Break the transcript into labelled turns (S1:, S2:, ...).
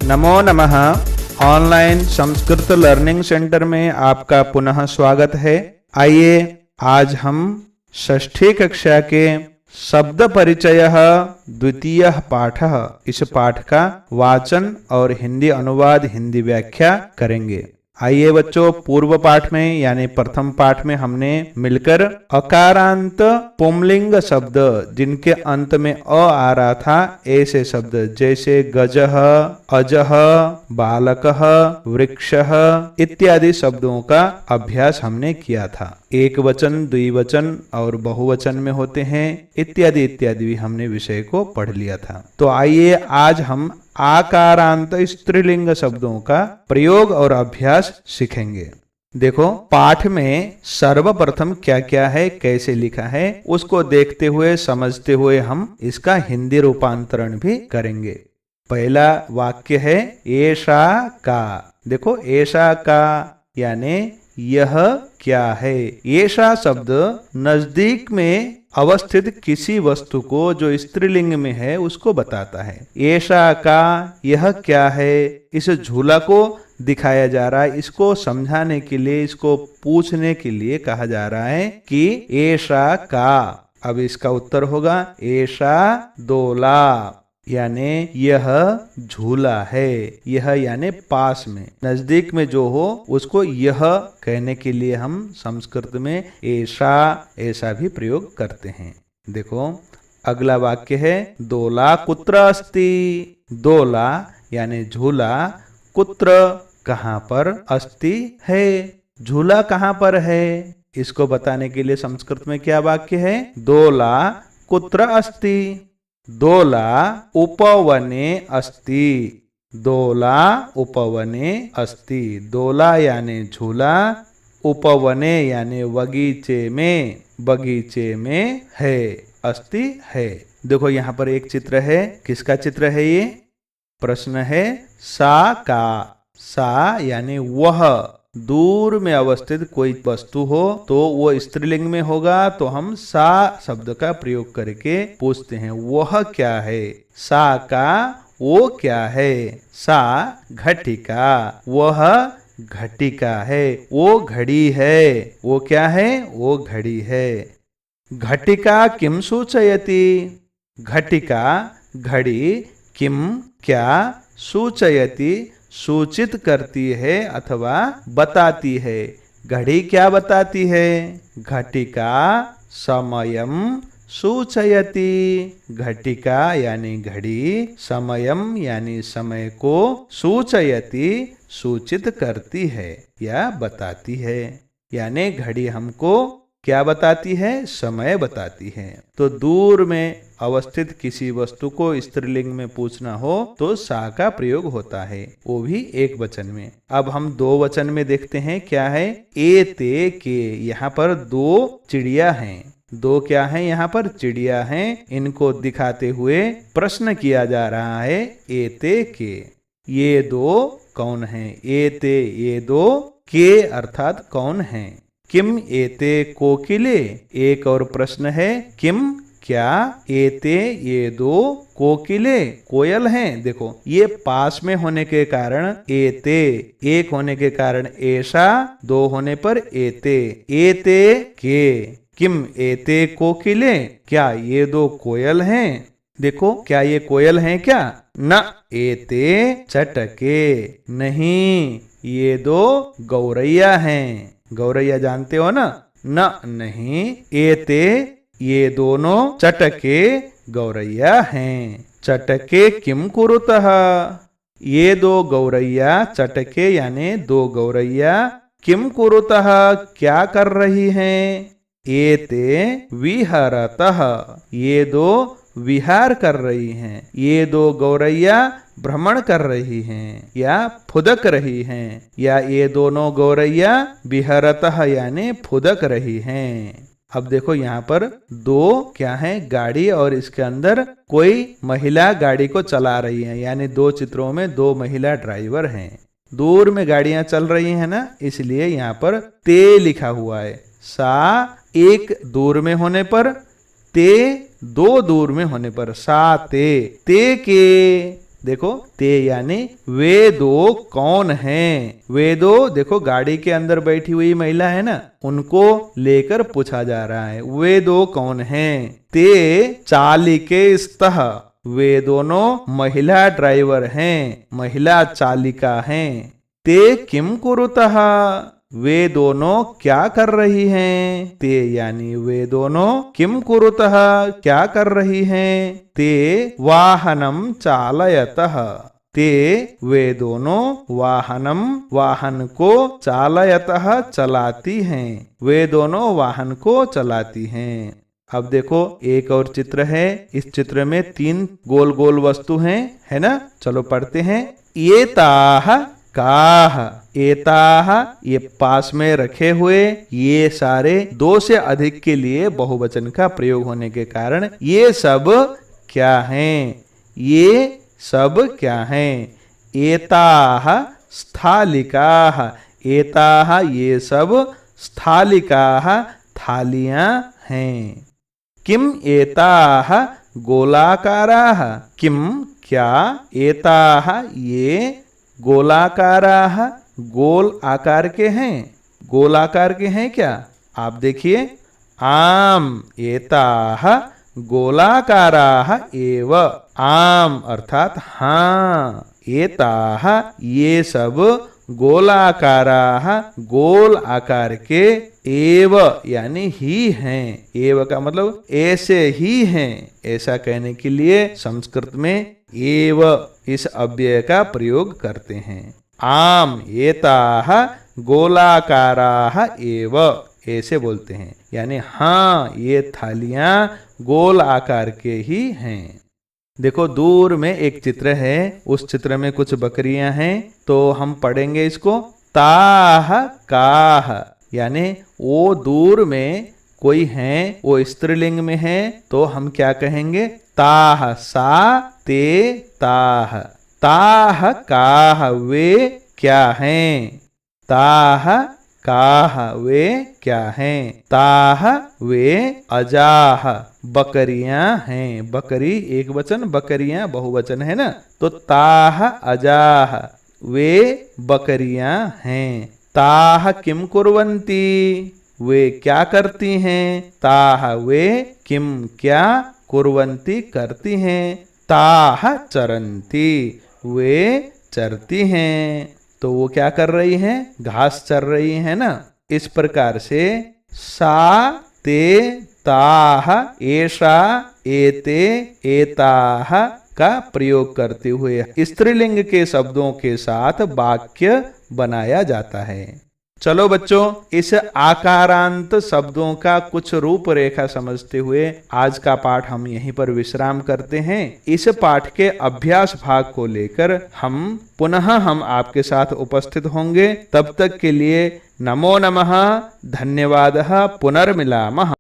S1: नमो नमः। Online Sanskrit learning centre में आपका पुनः स्वागत है। आइए आज हम षष्ठी कक्षा के शब्द परिचयः द्वितीयः पाठः इस पाठ का वाचन और हिंदी अनुवाद हिंदी व्याख्या करेंगे। आइए बच्चों, पूर्व पाठ में यानी प्रथम पाठ में हमने मिलकर अकारांत पुंलिंग शब्द जिनके अंत में अ आ रहा था ऐसे शब्द जैसे गजः, अजः, बालकः, वृक्षः इत्यादि शब्दों का अभ्यास हमने किया था। एक वचन, द्विवचन और बहुवचन में होते हैं इत्यादि इत्यादि भी हमने विषय को पढ़ लिया था। तो आइए आज हम आकारांत स्त्रीलिंग शब्दों का प्रयोग और अभ्यास सीखेंगे। देखो, पाठ में सर्वप्रथम क्या क्या है, कैसे लिखा है, उसको देखते हुए समझते हुए हम इसका हिंदी रूपांतरण भी करेंगे। पहला वाक्य है एषा का। देखो, एषा का यानी यह क्या है। एषा शब्द नजदीक में अवस्थित किसी वस्तु को जो स्त्रीलिंग में है उसको बताता है। एषा का यह क्या है, इस झूला को दिखाया जा रहा है। इसको समझाने के लिए, इसको पूछने के लिए कहा जा रहा है कि एषा का। अब इसका उत्तर होगा एषा दोला, यानी यह झूला है। यह यानी पास में, नजदीक में जो हो उसको यह कहने के लिए हम संस्कृत में ऐसा ऐसा भी प्रयोग करते हैं। देखो, अगला वाक्य है दोला कुत्र अस्ति। दोला यानी झूला, कुत्र कहाँ पर, अस्ति है, झूला कहाँ पर है। इसको बताने के लिए संस्कृत में क्या वाक्य है, दोला कुत्र अस्ति। दोला उपवने अस्ति। दोला उपवने अस्ति। दोला यानी झूला, उपवने यानी बगीचे में, बगीचे में है, अस्ति है। देखो, यहाँ पर एक चित्र है। किसका चित्र है ये? प्रश्न है सा का। सा यानी वह, दूर में अवस्थित कोई वस्तु हो तो वो स्त्रीलिंग में होगा, तो हम सा शब्द का प्रयोग करके पूछते हैं वह क्या है। सा का वो क्या है। सा घटिका, वह घटिका है, वो घड़ी है। वो क्या है, वो घड़ी है। घटिका किम सूचयति। घटिका घड़ी, किम क्या, सूचयति सूचित करती है अथवा बताती है। घड़ी क्या बताती है, घटिका समयम सूचयति। घटिका यानी घड़ी, समयम यानी समय को, सूचयति सूचित करती है या बताती है। यानी घड़ी हमको क्या बताती है, समय बताती है। तो दूर में अवस्थित किसी वस्तु को स्त्रीलिंग में पूछना हो तो सा का प्रयोग होता है, वो भी एक वचन में। अब हम दो वचन में देखते हैं क्या है। ए ते के, यहाँ पर दो चिड़िया हैं। दो क्या है, यहाँ पर चिड़िया हैं। इनको दिखाते हुए प्रश्न किया जा रहा है ए ते के। ये दो कौन हैं। ए ते ये दो, के अर्थात कौन हैं। किम एते कोकिले, एक और प्रश्न है किम क्या एते ये दो कोकिले कोयल हैं। देखो, ये पास में होने के कारण एते, एक होने के कारण ऐसा, दो होने पर एते। एते के, किम एते कोकिले, क्या ये दो कोयल हैं। देखो, क्या ये कोयल हैं क्या, न। एते चटके, नहीं, ये दो गौरैया हैं। गौरैया जानते हो ना। न नहीं, एते ये दोनों चटके गौरैया हैं। चटके किम कुरुतः, ये दो गौरैया, चटके यानी दो गौरैया, किम कुरुतः क्या कर रही हैं। एते विहरतः, ये दो विहार कर रही हैं। ये दो गौरैया भ्रमण कर रही हैं या फुदक रही हैं। या ये दोनों गौरैया विहरतः यानी फुदक रही हैं। अब देखो, यहाँ पर दो क्या है, गाड़ी, और इसके अंदर कोई महिला गाड़ी को चला रही है। यानी दो चित्रों में दो महिला ड्राइवर हैं। दूर में गाड़ियां चल रही हैं ना, इसलिए यहाँ पर ते लिखा हुआ है। सा एक दूर में होने पर, ते दो दूर में होने पर। सा ते, ते के देखो ते यानी वे दो कौन हैं। वे दो देखो गाड़ी के अंदर बैठी हुई महिला है ना, उनको लेकर पूछा जा रहा है वे दो कौन हैं। ते चालिके स्तः, वे दोनों महिला ड्राइवर हैं, महिला चालिका हैं। ते किम कुरुतः, वे दोनों क्या कर रही हैं। ते यानी वे दोनों किम कुरुतः क्या कर रही हैं। ते वाहनम चालयतः, ते वे दोनों वाहनम वाहन को चालयतः चलाती हैं, वे दोनों वाहन को चलाती हैं। अब देखो एक और चित्र है, इस चित्र में 3 गोल गोल वस्तु हैं, है ना। चलो पढ़ते हैं। ये ताह काह, एताह ये पास में रखे हुए, ये सारे 2 से अधिक के लिए बहुवचन का प्रयोग होने के कारण ये सब क्या हैं, ये सब क्या हैं। एताह स्थालिकाह, एताह ये सब स्थालिकाह थालियां हैं। किम एताह गोलाकाराह, किम क्या, एताह ये गोलाकाराह गोल आकार के हैं, गोल आकार के हैं क्या। आप देखिए आम एताह गोलाकाराह एव, आम अर्थात हाँ, एताह ये सब गोलाकाराह गोल आकार के, एव यानी ही हैं, एव का मतलब ऐसे ही हैं, ऐसा कहने के लिए संस्कृत में एव इस अव्यय का प्रयोग करते हैं। आम एताह गोलाकाराह एव ऐसे बोलते हैं, यानी हाँ ये थालियां गोल आकार के ही हैं। देखो दूर में एक चित्र है, उस चित्र में कुछ बकरियां हैं, तो हम पढ़ेंगे इसको ताह काह, यानी वो दूर में कोई है, वो स्त्रीलिंग में है, तो हम क्या कहेंगे ताह सा ते ताह, ताह काह वे क्या हैं, ताह काह वे क्या हैं, ताह वे अजाह बकरियां हैं, बकरी एक वचन बकरियां बहुवचन है ना, तो ताह अजाह वे बकरियां हैं। ताह किम कुर्वन्ति, वे क्या करती हैं, ताह वे किम क्या कुर्वन्ति करती हैं, ताह चरन्ति वे चरती हैं, तो वो क्या कर रही हैं, घास चर रही है ना। इस प्रकार से सा ते ताह एषा एते एताह का प्रयोग करते हुए स्त्रीलिंग के शब्दों के साथ वाक्य बनाया जाता है। चलो बच्चों, इस आकारांत शब्दों का कुछ रूपरेखा समझते हुए आज का पाठ हम यहीं पर विश्राम करते हैं। इस पाठ के अभ्यास भाग को लेकर हम पुनः आपके साथ उपस्थित होंगे। तब तक के लिए नमो नमः, धन्यवादः, पुनर्मिलामः।